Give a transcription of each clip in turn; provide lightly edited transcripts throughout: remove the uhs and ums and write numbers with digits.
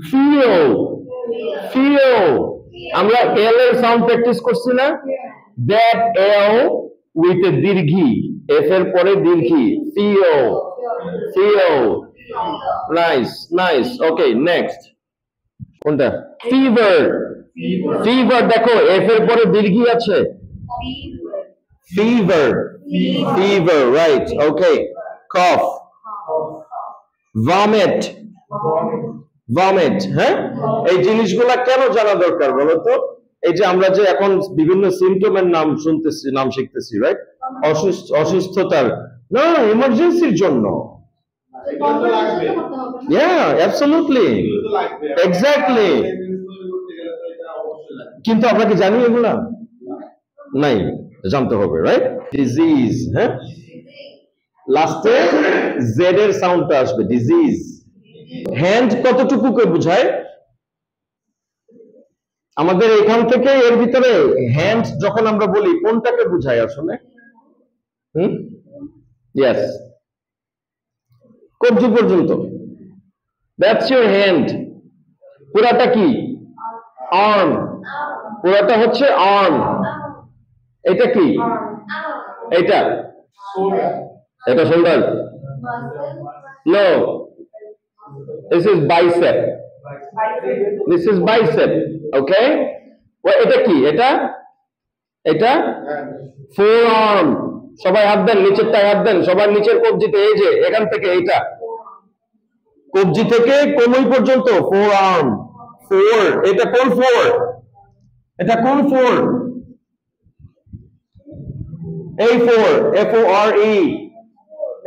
feel feel আমরা l এর sound practice করছি না that l with a দীর্ঘী f এর পরে দীর্ঘী feel feel nice nice okay next কোনটা fever fever দেখো f এর পরে দীর্ঘী আছে fever fever right okay cough vomit vomit হ্যাঁ এই জিনিসগুলা কেন জানা দরকার বলো তো এই যে আমরা যে এখন বিভিন্ন সিম্পটমের নাম শুনতেছি নাম শিখতেছি রাইট অসুস্থতার না ইমার্জেন্সির জন্য yeah absolutely exactly কিন্তু আমরা কি জানি এগুলা নাই জানতে হবে রাইট ডিজিজ হ্যাঁ লাস্টে জেড এর সাউন্ডটা আসবে ডিজিজ হ্যান্ড কতটুকুকে বোঝায় আমাদের এখান থেকে এর ভিতরে হ্যান্ড যখন আমরা বলি কোনটাকে বোঝায় আসলে ইয়েস কবজি পর্যন্ত দ্যাটস ইউর হ্যান্ড পুরাটা কি আর্ম পুরাটা হচ্ছে আর্ম এটা কি এটা এটা shoulder no this is bicep this is bicep okay এটা কি এটা এটা forearm সবাই হাত দেন নিচেরটায় হাত দেন সবার নিচের কবজিতে এই যে এখান থেকে এইটা কবজি থেকে কোমর পর্যন্ত forearm four এটা কোন four এটা কোন four এই four f o r e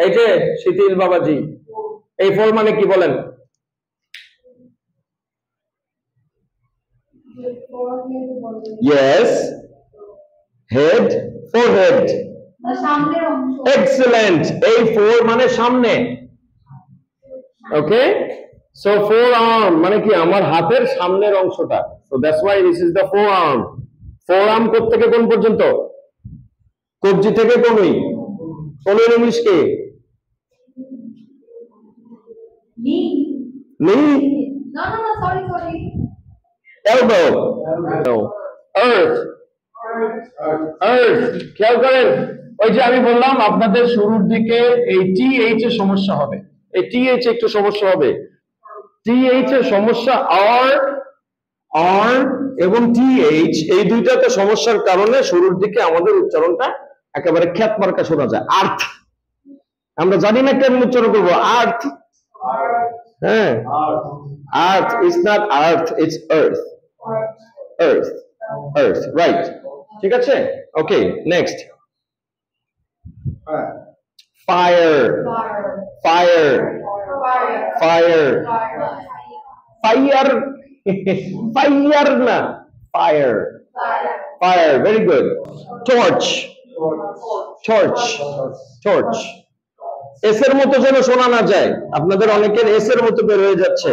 এই যে শিথিল বাবাজি এই four মানে কি বলেন yes head forehead excellent এই four মানে সামনে okay so forearm মানে কি আমার হাতের সামনের অংশটা so that's why this is the forearm forearm কোথা থেকে কোন পর্যন্ত কবজি থেকে কোনই কোনই ইংলিশ কি knee no sorry elbow earth খেয়াল করেন ওই যে আমি বললাম আপনাদের শুরুর দিকে এই টিএইচ এর সমস্যা হবে এই টিএইচ একটু সমস্যা হবে টিএইচ এর সমস্যা আর এবং টিএইচ এই দুইটাতে সমস্যার কারণে শুরুর দিকে আমাদের উচ্চারণটা একেবারে খ্যাত মার্কা শোনা যায় আর্থ আমরা জানি না কেমন উচ্চারণ করবো আর্থ হ্যাঁ earth is not earth it's earth earth earth right ঠিক আছে okay next fire fire fire fire fire na fire fire very good torch torch torch S এর মতো যেন শোনা না যায় আপনাদের অনেকের এস এর মতো বের হয়ে যাচ্ছে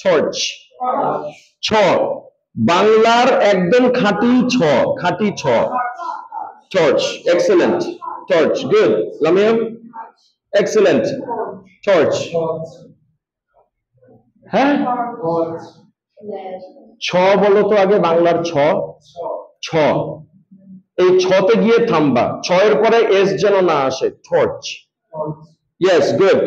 torch ছ বাংলার একদম খাঁটি ছ torch excellent torch good Lamia excellent torch হ্যাঁ ছ বলো তো আগে বাংলার ছ এই ছতে গিয়ে থামবা ছয়ের পরে এস যেন না আসে torch yes good